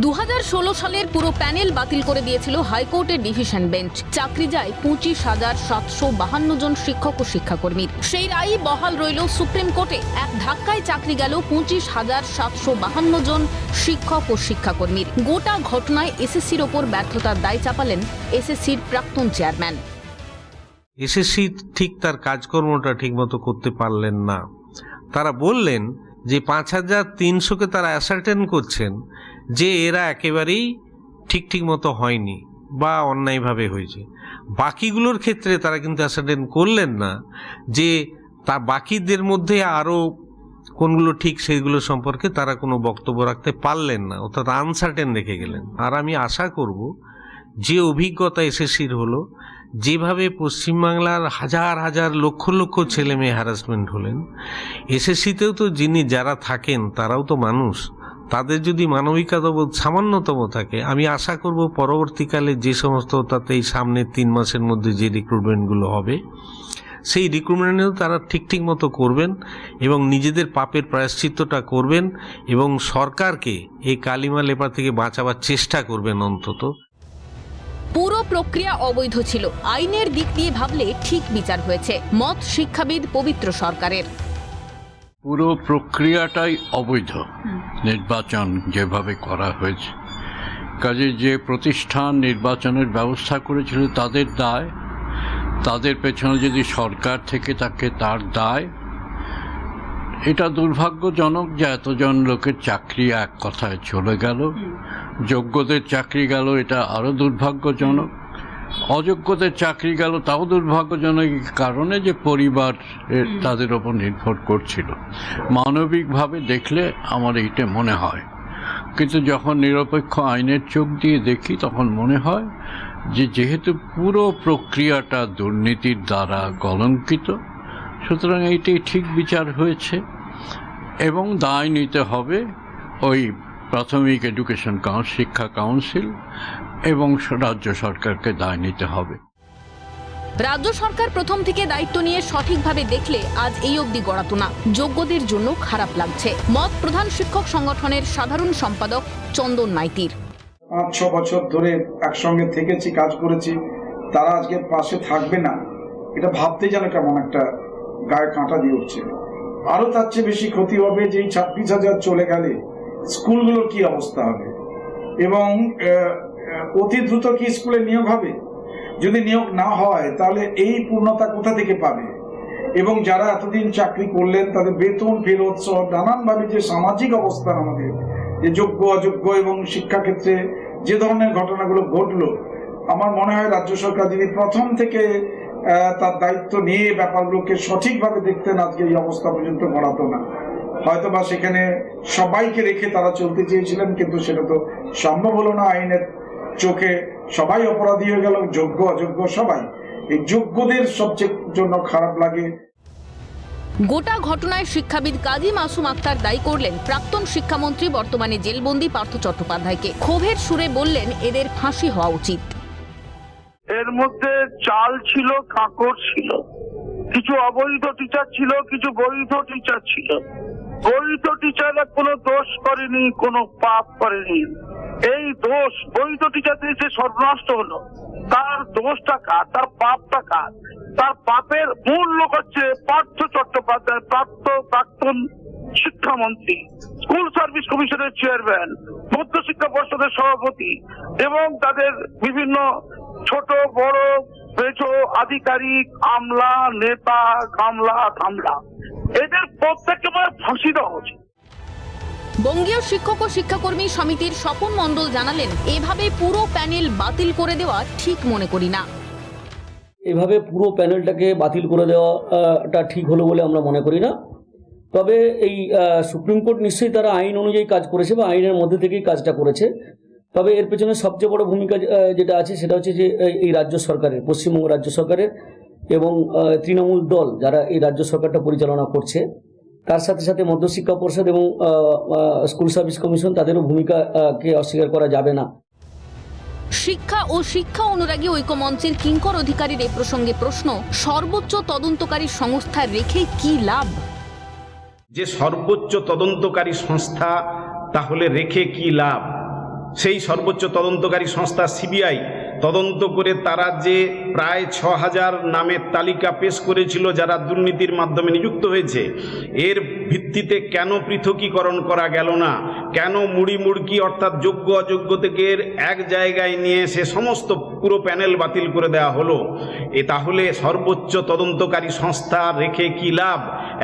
2016 সালের পুরো প্যানেল বাতিল করে দিয়েছিল হাইকোর্টের ডিভিশন বেঞ্চ। চাকরি যায় 25,752 জন শিক্ষক ও শিক্ষাকর্মীর। সেই রায়ই বহাল রইল সুপ্রিম কোর্টে। এক ধাক্কায় চাকরি গেল 25,752 জন শিক্ষক ও শিক্ষাকর্মীর। গোটা ঘটনায় এসএসসির ওপর ব্যর্থতার দায় চাপালেন এসএসসির প্রাক্তন চেয়ারম্যান। এসএসসি ঠিক তার কাজকর্মটা ঠিকমতো করতে পারলেন না। তারা বললেন যে 5,300কে তারা অ্যাসার্টেন করছেন যে এরা একেবারেই ঠিক মতো হয়নি বা অন্যায়ভাবে হয়েছে। বাকিগুলোর ক্ষেত্রে তারা কিন্তু অ্যাসার্টেন করলেন না যে তা বাকিদের মধ্যে আরও কোনগুলো ঠিক সেগুলো সম্পর্কে তারা কোনো বক্তব্য রাখতে পারলেন না, অর্থাৎ আনসার্টেন রেখে গেলেন। আর আমি আশা করব যে অভিজ্ঞতা এসএসসির হলো, যেভাবে পশ্চিমবাংলার হাজার হাজার লক্ষ লক্ষ ছেলে মেয়ে হ্যারাসমেন্ট হলেন, এসএসসিতেও তো যারা থাকেন তারাও তো মানুষ, তাদের যদি মানবিকতাবোধ সামান্যতম থাকে, আমি আশা করব পরবর্তীকালে যে সমস্ত তাতে এই সামনের 3 মাসের মধ্যে যে রিক্রুটমেন্টগুলো হবে সেই রিক্রুটমেন্টেও তারা ঠিক মতো করবেন এবং নিজেদের পাপের প্রায়শ্চিত্তটা করবেন এবং সরকারকে এই কালিমা লেপা থেকে বাঁচাবার চেষ্টা করবেন। অন্তত পুরো প্রক্রিয়া অবৈধ ছিল, আইনের দিক দিয়ে ভাবলে ঠিক বিচার হয়েছে, মত শিক্ষাবিদ পবিত্র সরকারের। পুরো প্রক্রিয়াটাই অবৈধ, নির্বাচন যেভাবে করা হয়েছে। কাজে যে প্রতিষ্ঠান নির্বাচনের ব্যবস্থা করেছিল তাদের দায়, তাদের পেছনে যদি সরকার থেকে থাকে তার দায়। এটা দুর্ভাগ্যজনক যে এতজন লোকের চাকরি এক কথায় চলে গেল, যোগ্যদের চাকরি গেল, এটা আরও দুর্ভাগ্যজনক। অযোগ্যদের চাকরি গেল তাও দুর্ভাগ্যজনক, কারণে যে পরিবার তাদের ওপর নির্ভর করছিল। মানবিকভাবে দেখলে আমার এইটা মনে হয়, কিন্তু যখন নিরপেক্ষ আইনের চোখ দিয়ে দেখি তখন মনে হয় যে যেহেতু পুরো প্রক্রিয়াটা দুর্নীতির দ্বারা কলঙ্কিত, সুতরাং এইটাই ঠিক বিচার হয়েছে এবং দায় নিতে হবে ওই প্রাথমিক এডুকেশন শিক্ষা কাউন্সিল এবং রাজ্য সরকারকে দায় নিতে হবে। রাজ্য সরকার প্রথম থেকে দায়িত্ব নিয়ে সঠিকভাবে দেখলে আজ এই অবধি গড়াতো না। যোগ্যদের জন্য খারাপ লাগছে, মত প্রধান শিক্ষক সংগঠনের সাধারণ সম্পাদক চন্দন মাইতির। 5-6 বছর ধরে একসঙ্গে থেকেছি, কাজ করেছি, তারা আজকে পাশে থাকবে না, এটা ভাবতে যেন কেমন একটা গায়ে কাঁটা দিয়ে উঠছে। আরো তার চেয়ে বেশি ক্ষতি হবে যে 26,000 চলে গেলে স্কুলগুলোর কি অবস্থা হবে এবং অতি দ্রুত কি স্কুলে নিয়োগ হবে? যদি নিয়োগ না হয় তাহলে এই পূর্ণতা কোথা থেকে পাবে? এবং যারা এতদিন চাকরি করলেন তাদের বেতন ফেরত সহ নানানভাবে যে সামাজিক অবস্থান আমাদের, যে যোগ্য অযোগ্য এবং শিক্ষাক্ষেত্রে যে ধরনের ঘটনাগুলো ঘটলো, আমার মনে হয় রাজ্য সরকার যদি প্রথম থেকে তার দায়িত্ব নিয়ে ব্যাপারগুলোকে সঠিকভাবে দেখতেন আজকে এই অবস্থা পর্যন্ত গড়াতো না। হয়তো বা সেখানে সবাইকে রেখে তারা চলতে চেয়েছিলেন, কিন্তু সেটা তো সম্ভব হলো না। আইনের চোখে সবাই অপরাধী হয়ে গেল, যোগ্য অযোগ্য সবাই। এই যোগ্যদের সবচেয়ে জন্য খারাপ লাগে। গোটা ঘটনায় শিক্ষাবিদ কাজী মাসুম আক্তার দায়ী করলেন প্রাক্তন শিক্ষামন্ত্রী বর্তমানে জেলবন্দি পার্থ চট্টোপাধ্যায়কে। ক্ষোভের সুরে বললেন এদের ফাঁসি হওয়া উচিত। এর মধ্যে চাল ছিল, কাঁকড় ছিল, কিছু অবৈধ টিচার ছিল, কিছু বৈধ টিচার ছিল। বৈধ টিচাররা কোনো দোষ করেনি, কোনো পাপ করেনি। এই দোষ বৈধ টিচারদের যে সর্বনষ্ট হলো, তার দোষটা কার, তার পাপটা কার? তার পাপের মূল লোক হচ্ছে পার্থ চট্টোপাধ্যায়, প্রাক্তন শিক্ষামন্ত্রী, স্কুল সার্ভিস কমিশনের চেয়ারম্যান, মধ্যশিক্ষা পর্ষদের সভাপতি এবং তাদের বিভিন্ন ছোট বড় মেজো আধিকারিক, আমলা, নেতা, কামলা, ধামলা, এদের প্রত্যেককে ফাঁসি দেওয়া উচিত। বঙ্গীয় শিক্ষক ও শিক্ষাকর্মী সমিতির স্বপন মণ্ডল জানালেন, এভাবে পুরো প্যানেল বাতিল করে দেওয়া ঠিক মনে করি না। এভাবে পুরো প্যানেলটাকে বাতিল করে দেওয়াটা ঠিক হলো বলে আমরা মনে করি না। তবে এই সুপ্রিম কোর্ট নিশ্চয়ই তারা আইন অনুযায়ী কাজ করেছে বা আইনের মধ্যে থেকেই কাজটা করেছে। তবে এর পেছনে সবচেয়ে বড় ভূমিকা যেটা আছে সেটা হচ্ছে যে এই রাজ্য সরকারের, পশ্চিমবঙ্গ রাজ্য সরকারের এবং তৃণমূল দল যারা এই রাজ্য সরকারটা পরিচালনা করছে, তার সাথে সাথে মধ্যশিক্ষা পর্ষদ এবং স্কুল সার্ভিস কমিশন, তাদেরও ভূমিকাকে অস্বীকার করা যাবে না। শিক্ষা ও শিক্ষা অনুরাগী ঐক্যমঞ্চের কিঙ্কর অধিকারীর এ প্রসঙ্গে প্রশ্ন, সর্বোচ্চ তদন্তকারী সংস্থা রেখে কি লাভ? যে সর্বোচ্চ তদন্তকারী সংস্থা তাহলে রেখে কি লাভ? সেই সর্বোচ্চ তদন্তকারী সংস্থা সিবিআই তদন্ত করে তারা যে প্রায় ৬,০০০ নামের তালিকা পেশ করেছিল যারা দুর্নীতির মাধ্যমে নিযুক্ত হয়েছে, এর ভিত্তিতে কেন পৃথকীকরণ করা গেল না, কেন মুড়ি মুড়কি অর্থাৎ যোগ্য অযোগ্য থেকে এক জায়গায় নিয়ে এসে সমস্ত পুরো প্যানেল বাতিল করে দেওয়া হলো? তাহলে সর্বোচ্চ তদন্তকারী সংস্থা রেখে কি লাভ?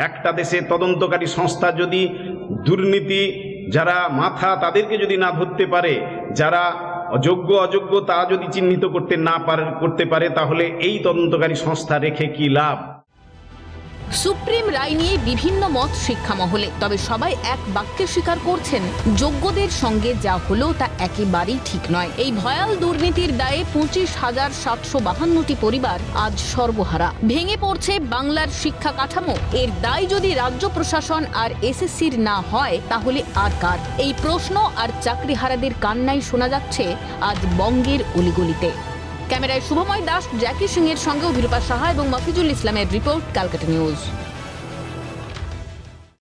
একটা দেশে তদন্তকারী সংস্থা যদি দুর্নীতি যারা মাথা তাদেরকে যদি না ধরতে পারে, যারা যোগ্য অযোগ্য তা যদি চিহ্নিত করতে পারে, তাহলে এই তদন্তকারী সংস্থা রেখে কি লাভ? সুপ্রিম রায় নিয়ে বিভিন্ন মত শিক্ষা মহলে, তবে সবাই এক বাক্যে স্বীকার করছেন যোগ্যদের সঙ্গে যা হলো তা একেবারেই ঠিক নয়। এই ভয়াল দুর্নীতির দায়ে 25,752টি পরিবার আজ সর্বহারা। ভেঙে পড়ছে বাংলার শিক্ষা কাঠামো। এর দায় যদি রাজ্য প্রশাসন আর এসএসসির না হয় তাহলে আর কার? এই প্রশ্ন আর চাকরিহারাদের কান্নাই শোনা যাচ্ছে আজ বঙ্গের অলিগলিতে। ক্যামেরায় শুভময় দাস, জ্যাকি সিং এর সঙ্গে অভিরূপা সাহা এবং মফিজুল ইসলামের রিপোর্ট, ক্যালকাটা নিউজ।